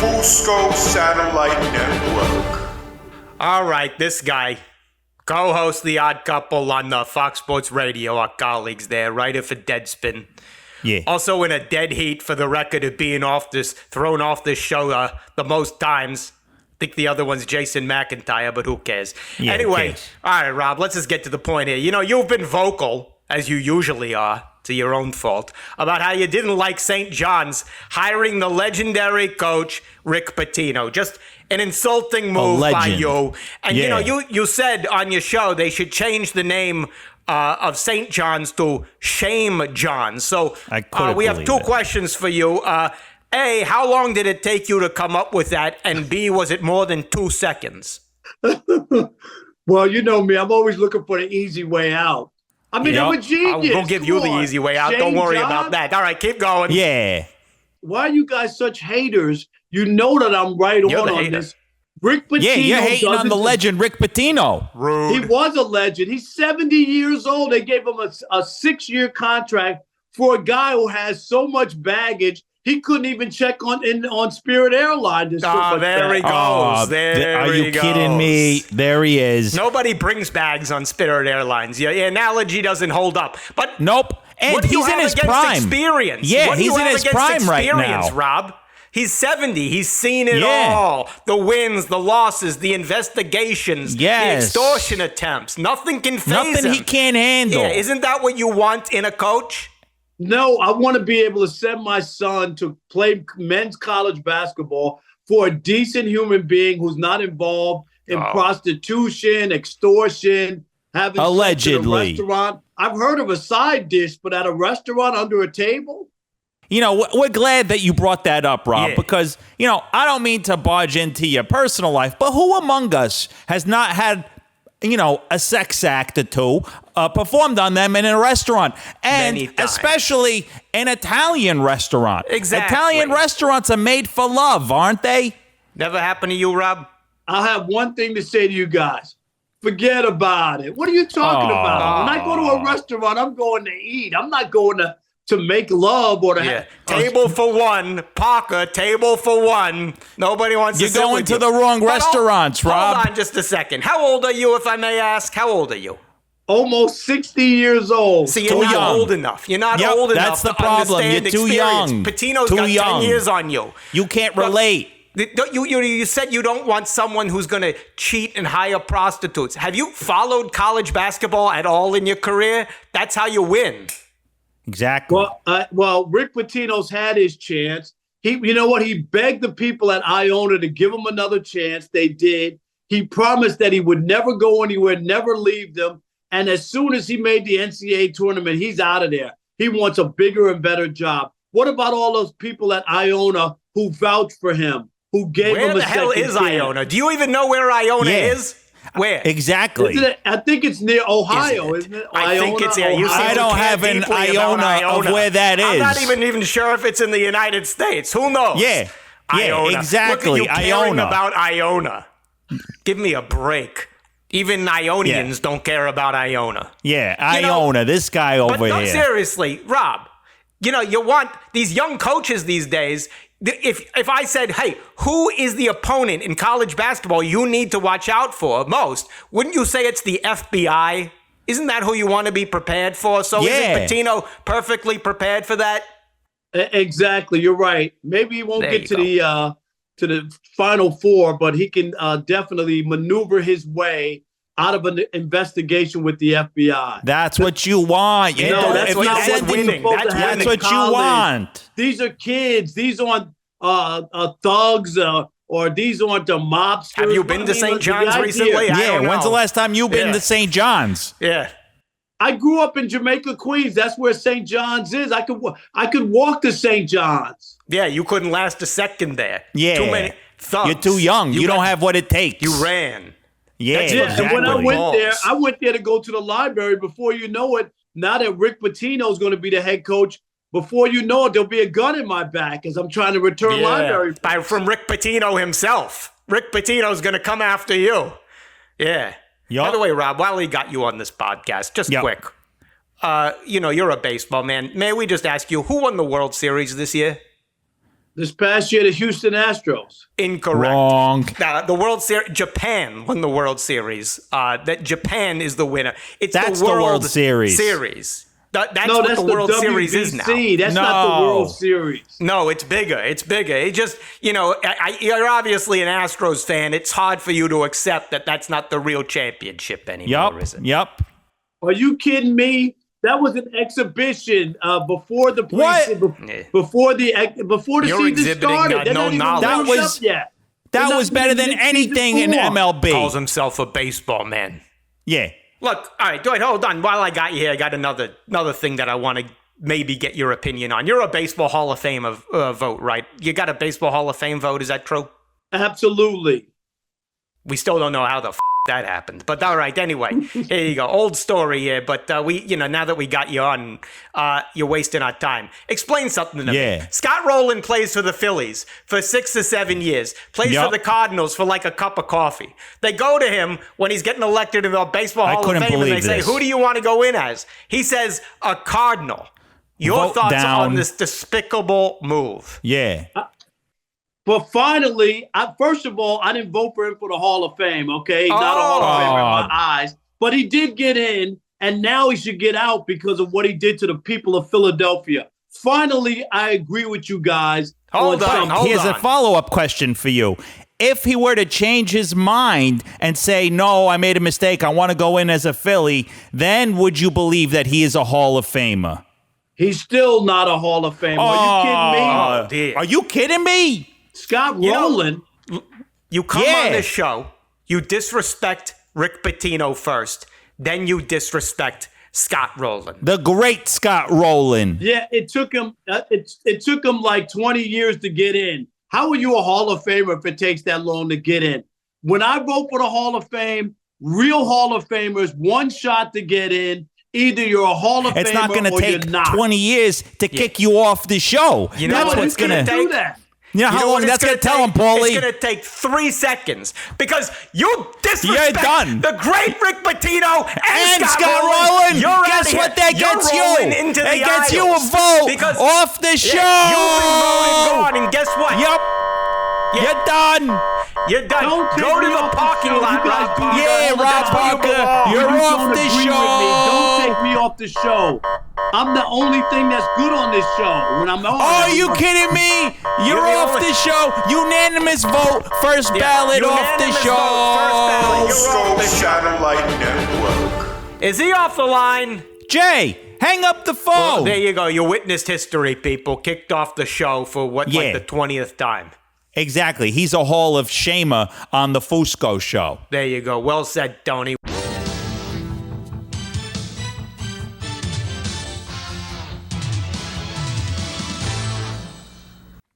Fusco Satellite Network. All right, this guy, co-host The Odd Couple on Fox Sports Radio, our colleagues there, writer for Deadspin. Yeah. Also in a dead heat for the record of being thrown off this show the most times. I think the other one's Jason McIntyre, but who cares? Yeah, anyway, all right, Rob, let's just get to the point here. You know, you've been vocal, as you usually are, to your own fault, about how you didn't like St. John's hiring the legendary coach, Rick Pitino. Just an insulting move by you. And, you know, you said on your show they should change the name of St. John's to Shame John's. So we have two questions for you. A, how long did it take you to come up with that? And B, was it more than 2 seconds? Well, you know me. I'm always looking for the easy way out. I mean, I'm a genius. We'll give you the easy way out. Don't worry about that. All right, keep going. Yeah. Why are you guys such haters? You know that I'm right on this. Rick Pitino. Yeah, you're hating on the legend, Rick Pitino. Rude. He was a legend. He's 70 years old. They gave him a 6-year contract for a guy who has so much baggage. He couldn't even check on Spirit Airlines. There he goes. Are you kidding me? There he is. Nobody brings bags on Spirit Airlines. Your analogy doesn't hold up. But nope. And he's in his prime. Experience? Yeah, he's in his prime right now. Rob. He's 70. He's seen it all. The wins, the losses, the investigations, the extortion attempts. Nothing can faze him. Nothing he can't handle. Yeah, isn't that what you want in a coach? No, I want to be able to send my son to play men's college basketball for a decent human being who's not involved in prostitution, extortion, having allegedly sex at a restaurant. I've heard of a side dish, but at a restaurant under a table? You know, we're glad that you brought that up, Rob, because, you know, I don't mean to barge into your personal life, but who among us has not had, you know, a sex act or two performed on them in a restaurant, and especially an Italian restaurant. Exactly. Italian restaurants are made for love, aren't they? Never happened to you, Rob? I have one thing to say to you guys. Forget about it. What are you talking about? When I go to a restaurant, I'm going to eat. I'm not going to make love or to have table for one, Parker, table for one. Nobody wants to sit with you. You're going to the wrong restaurants, Rob. Hold on just a second. How old are you, if I may ask? How old are you? Almost 60 years old. See, you're not old enough. You're not old enough. That's the problem. You're too young. Pitino's got 10 years on you. You can't relate. You said you don't want someone who's going to cheat and hire prostitutes. Have you followed college basketball at all in your career? That's how you win. Exactly. Well, Rick Pitino's had his chance. You know what? He begged the people at Iona to give him another chance. They did. He promised that he would never go anywhere, never leave them. And as soon as he made the NCAA tournament, he's out of there. He wants a bigger and better job. What about all those people at Iona who vouched for him, who gave him a second chance? Where the hell is Iona? Do you even know where Iona is? Where? Exactly. I think it's near Ohio, isn't it? I think it's here. I don't have an iota of where that is. I'm not even sure if it's in the United States. Who knows? Yeah, Iona. Exactly. Look at you caring about Iona. Give me a break. Even Ionians don't care about Iona. Yeah, Iona, this guy over here. But seriously, Rob, you know, you want these young coaches these days. If I said, hey, who is the opponent in college basketball you need to watch out for most, wouldn't you say it's the FBI? Isn't that who you want to be prepared for? So isn't Pitino perfectly prepared for that? Exactly. You're right. Maybe he won't get to the Final Four, but he can definitely maneuver his way out of an investigation with the FBI. That's what you want. That's winning. That's what you want. These are kids. These aren't thugs or these aren't the mobsters. Have you been to St. John's recently? Yeah. When's the last time you've been to St. John's? Yeah. I grew up in Jamaica, Queens. That's where St. John's is. I could walk to St. John's. Yeah, you couldn't last a second there. Yeah. Too many thugs. You're too young. You don't have what it takes. You ran. Yeah, exactly. And when I went there to go to the library. Before you know it, now that Rick Pitino is going to be the head coach, before you know it, there'll be a gun in my back as I'm trying to return library. From Rick Pitino himself. Rick Pitino's going to come after you. Yeah. Yep. By the way, Rob, while he got you on this podcast, just quick. You know, you're a baseball man. May we just ask you, who won the World Series this year? This past year, the Houston Astros. Incorrect. Wrong. The World Series. Japan won the World Series. That Japan is the winner. That's the World Series. That's No, what that's the World Series is now. That's No. not the World Series. No, it's bigger. It's bigger. It just, you're obviously an Astros fan. It's hard for you to accept that that's not the real championship anymore, is it? Yep. Are you kidding me? That was an exhibition before the before the You're season exhibiting, started. They're no not even knowledge. warmed up yet. That They're was not better even than mid-season anything in form. MLB. Calls himself a baseball man. Yeah. Look, all right, wait, hold on. While I got you here, I got another thing that I want to maybe get your opinion on. You're a Baseball Hall of Fame vote, right? You got a Baseball Hall of Fame vote, is that true? Absolutely. We still don't know how the that happened. But all right, anyway, here you go. Old story here, but now that we got you on, you're wasting our time. Explain something to me. Scott Rowland plays for the Phillies for 6 or 7 years, plays for the Cardinals for like a cup of coffee. They go to him when he's getting elected to the Baseball Hall of Fame, and they say, who do you want to go in as? He says, a Cardinal. Your Vote thoughts down. on this despicable move? Yeah. But finally, first of all, I didn't vote for him for the Hall of Fame, okay? Not a Hall of Fame in my eyes. But he did get in, and now he should get out because of what he did to the people of Philadelphia. Finally, I agree with you guys. Hold on. Here's a follow-up question for you. If he were to change his mind and say, no, I made a mistake, I want to go in as a Philly, then would you believe that he is a Hall of Famer? He's still not a Hall of Famer. Are you kidding me? Oh, dear. Are you kidding me? Scott Rowland. You come on this show, you disrespect Rick Pitino first, then you disrespect Scott Rowland. The great Scott Rowland. Yeah, it took him. It took him like 20 years to get in. How are you a Hall of Famer if it takes that long to get in? When I vote for the Hall of Fame, real Hall of Famers, one shot to get in. Either you're a Hall of Famer or you're not. It's not going to take 20 years to kick you off the show. You know That's what's going to do that. You know how long that's going to tell him, Paulie? It's going to take 3 seconds because you disrespect the great Rick Pitino and Scott Rowland. You're Guess what that gets you? It gets you a vote off the show. You've been voted gone, and guess what? Yep. You're done. You're done. Go to the parking lot, Rob Parker. Yeah, Rob Parker. You're off the show. Don't take me off the show. I'm the only thing that's good on this show. When I'm on, are you kidding me? You're off the show. Unanimous vote. First ballot off the show. Fusco Satellite Network. Is he off the line? Jay, hang up the phone. Well, there you go. You witnessed history, people. Kicked off the show for like the 20th time. Exactly. He's a Hall of Shamer on the Fusco show. There you go. Well said, Tony.